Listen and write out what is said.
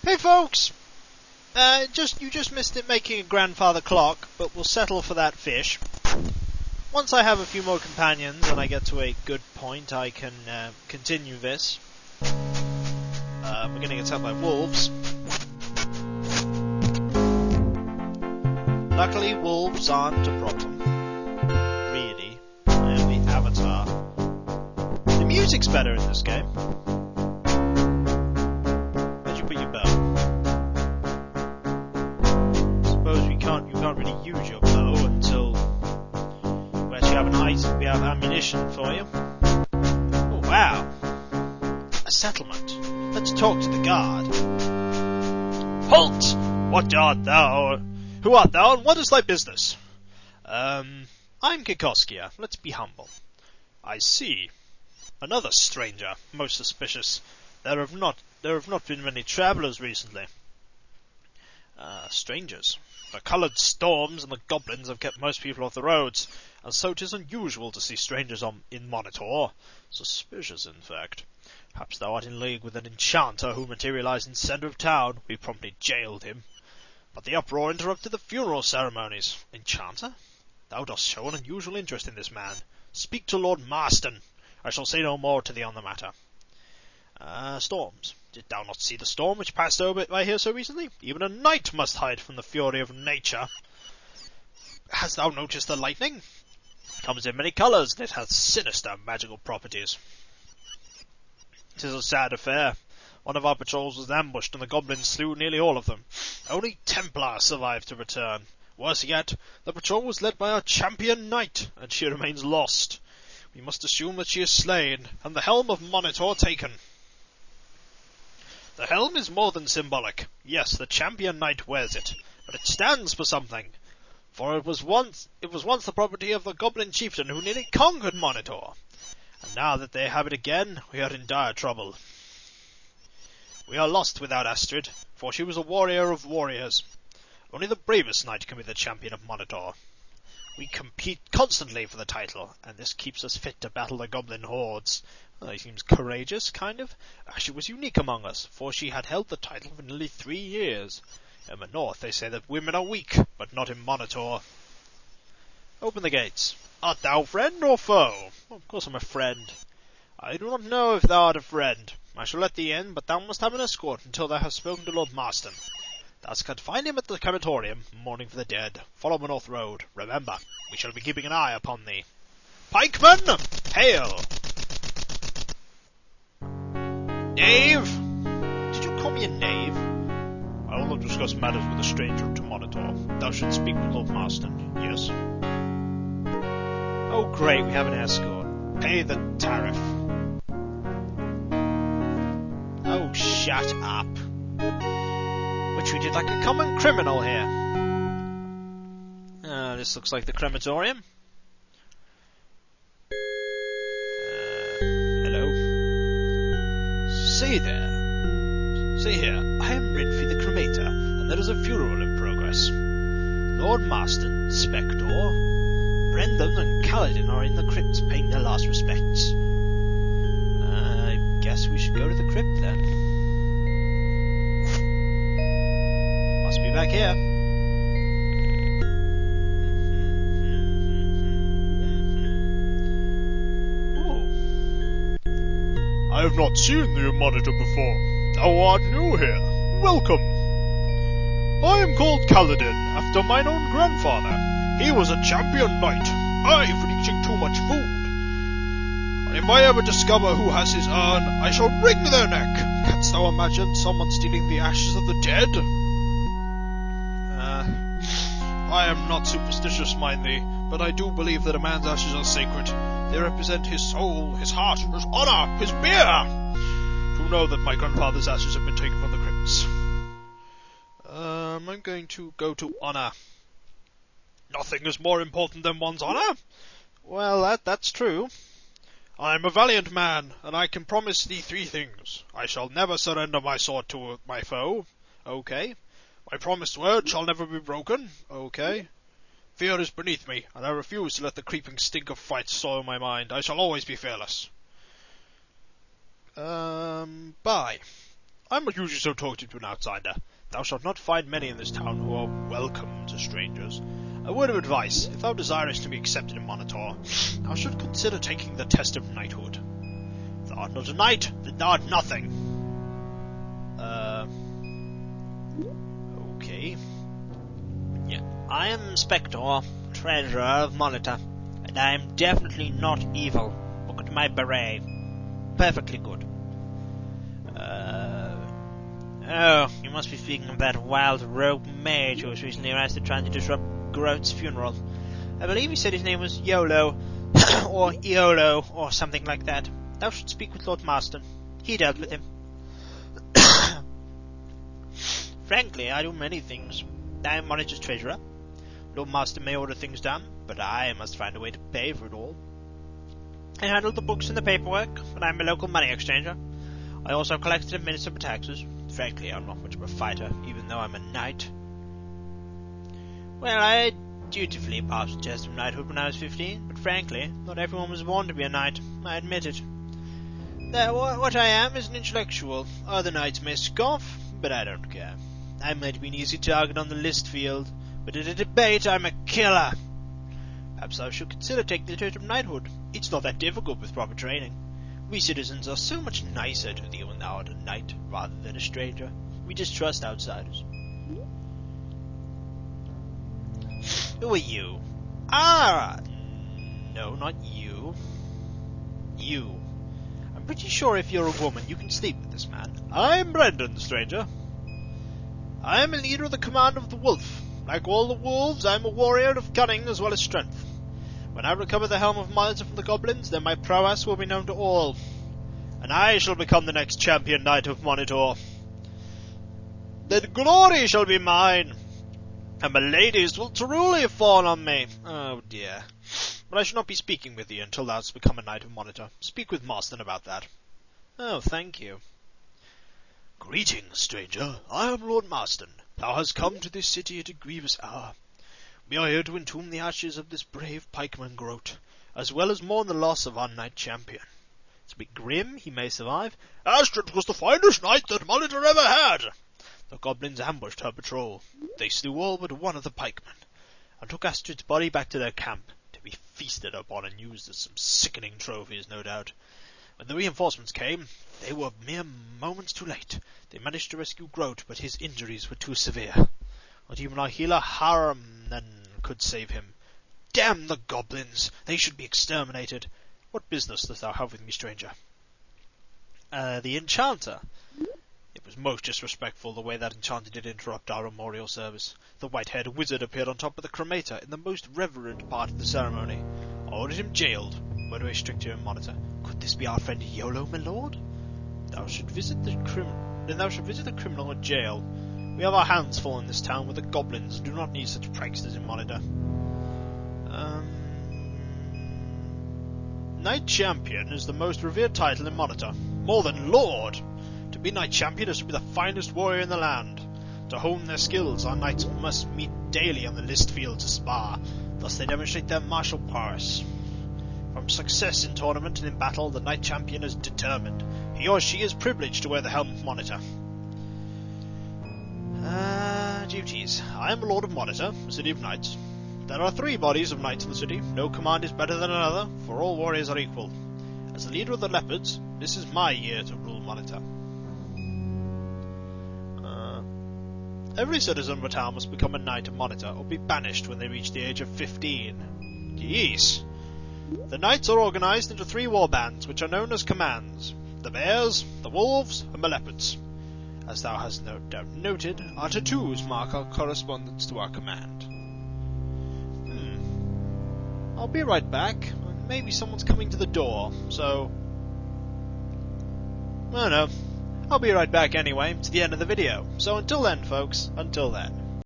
Hey folks! You just missed it making a grandfather clock, but we'll settle for that fish. Once I have a few more companions and I get to a good point, I can continue this. We're getting attacked by wolves. Luckily, wolves aren't a problem. Really. I am the avatar. The music's better in this game. Where'd you put your bow? Suppose you can't really use your bow until we actually we have ammunition for you. Oh wow. A settlement. Let's talk to the guard. Halt! What art thou? Who art thou, and what is thy business? I'm Kikoskia. Let's be humble. I see. Another stranger. Most suspicious. There have not been many travellers recently. Strangers. The coloured storms and the goblins have kept most people off the roads, and so 'tis unusual to see strangers in Monitor. Suspicious, in fact. Perhaps thou art in league with an enchanter who materialized in the centre of town. We promptly jailed him. But the uproar interrupted the funeral ceremonies. Enchanter? Thou dost show an unusual interest in this man. Speak to Lord Marston. I shall say no more to thee on the matter. Storms. Didst thou not see the storm which passed over by here so recently? Even a knight must hide from the fury of nature. Hast thou noticed the lightning? It comes in many colours, and it hath sinister magical properties. 'Tis a sad affair. One of our patrols was ambushed, and the goblins slew nearly all of them. Only Templar survived to return. Worse yet, the patrol was led by our champion knight, and she remains lost. We must assume that she is slain, and the helm of Monitor taken. The helm is more than symbolic. Yes, the champion knight wears it, but it stands for something. For it was once the property of the goblin chieftain who nearly conquered Monitor. And now that they have it again, we are in dire trouble. We are lost without Astrid, for she was a warrior of warriors. Only the bravest knight can be the champion of Monitor. We compete constantly for the title, and this keeps us fit to battle the goblin hordes. Well, he seems courageous, kind of. She was unique among us, for she had held the title for nearly 3 years. In the north they say that women are weak, but not in Monitor. Open the gates. Art thou friend or foe? Oh, of course I'm a friend. I do not know if thou art a friend. I shall let thee in, but thou must have an escort until thou hast spoken to Lord Marston. Thou canst find him at the crematorium, mourning for the dead. Follow the north road. Remember, we shall be keeping an eye upon thee. Pikemen, hail! Knave! Did you call me a knave? I will not discuss matters with a stranger to Monitor. Thou shouldst speak with Lord Marston. Yes. Oh great, we have an escort. Pay the tariff. Oh, shut up. We're treated like a common criminal here. This looks like the crematorium. Hello. See there. See here, I am Rinfi the Cremator, and there is a funeral in progress. Lord Marston, Spectre, Brendan and Kaladin are in the crypt paying their last respects. I guess we should go to the crypt then. Must be back here. Oh. I have not seen the Monitor before. Thou art new here. Welcome. I am called Kaladin, after mine own grandfather. He was a champion knight, I for eating too much food. And if I ever discover who has his urn, I shall wring their neck. Canst thou imagine someone stealing the ashes of the dead? I am not superstitious, mind thee, but I do believe that a man's ashes are sacred. They represent his soul, his heart, his honour, his beer. To know that my grandfather's ashes have been taken from the crypts. I'm going to go to honour. Nothing is more important than one's honour. Well, that's true. I am a valiant man, and I can promise thee 3 things. I shall never surrender my sword to my foe. Okay. My promised word shall never be broken. Okay. Fear is beneath me, and I refuse to let the creeping stink of fight soil my mind. I shall always be fearless. Bye. I'm not usually so talkative to an outsider. Thou shalt not find many in this town who are welcome to strangers. A word of advice, if thou desirest to be accepted in Monitor, thou should consider taking the test of knighthood. If thou art not a knight, then thou art nothing. Okay. Yeah. I am Spectre, treasurer of Monitor, and I am definitely not evil. Look at my beret. Perfectly good. Oh, you must be speaking of that wild rogue mage who was recently arrested trying to disrupt Groat's funeral. I believe he said his name was Yolo, or Iolo, or something like that. Thou should speak with Lord Marston. He dealt with him. Frankly, I do many things. I am Monitor's treasurer. Lord Marston may order things done, but I must find a way to pay for it all. I handle the books and the paperwork, but I am a local money exchanger. I also collect and administer my taxes. Frankly, I'm not much of a fighter, even though I'm a knight. Well, I dutifully passed the test of knighthood when I was 15, but frankly, not everyone was born to be a knight. I admit it. What I am is an intellectual. Other knights may scoff, but I don't care. I might be an easy target on the list field, but in a debate I'm a killer. Perhaps I should consider taking the test of knighthood. It's not that difficult with proper training. We citizens are so much nicer to thee when thou art a knight rather than a stranger. We distrust outsiders. Who are you? Ah! No, not you. You. I'm pretty sure if you're a woman, you can sleep with this man. I'm Brendan, stranger. I am a leader of the command of the Wolf. Like all the wolves, I am a warrior of cunning as well as strength. When I recover the helm of Monitor from the goblins, then my prowess will be known to all, and I shall become the next champion knight of Monitor. Then glory shall be mine, and my ladies will truly fall on me. Oh dear. But I shall not be speaking with thee until thou hast become a knight of Monitor. Speak with Marston about that. Oh, thank you. Greetings, stranger. I am Lord Marston. Thou hast come to this city at a grievous hour. We are here to entomb the ashes of this brave pikeman Groat, as well as mourn the loss of our knight champion. It's a bit grim, he may survive. Astrid was the finest knight that Monitor ever had. The goblins ambushed her patrol. They slew all but one of the pikemen, and took Astrid's body back to their camp, to be feasted upon and used as some sickening trophies, no doubt. When the reinforcements came, they were mere moments too late. They managed to rescue Groat, but his injuries were too severe. Not even our healer Harriman could save him. Damn the goblins! They should be exterminated. What business dost thou have with me, stranger? The enchanter. It was most disrespectful the way that enchanter did interrupt our memorial service. The white-haired wizard appeared on top of the cremator in the most reverent part of the ceremony. I ordered him jailed. Where do I strict here in Monitor? Could this be our friend Yolo, my lord? Thou should visit the criminal at jail. We have our hands full in this town with the goblins and do not need such pranksters in Monitor. Knight Champion is the most revered title in Monitor. More than Lord! To be Knight Champion is to be the finest warrior in the land. To hone their skills, our knights must meet daily on the list field to spar. Thus they demonstrate their martial prowess. From success in tournament and in battle, the Knight Champion is determined. He or she is privileged to wear the helm of Monitor. Duties. I am a Lord of Monitor, a city of knights. There are 3 bodies of knights in the city. No command is better than another, for all warriors are equal. As the leader of the leopards, this is my year to rule Monitor. Every citizen of a town must become a knight of Monitor, or be banished when they reach the age of 15. Jeez. The knights are organized into 3 war bands, which are known as commands. The bears, the wolves, and the leopards. As thou hast no doubt noted, our tattoos mark our correspondence to our command. I'll be right back. Maybe someone's coming to the door, so... I don't know. I'll be right back anyway. It's the end of the video. So until then, folks, until then.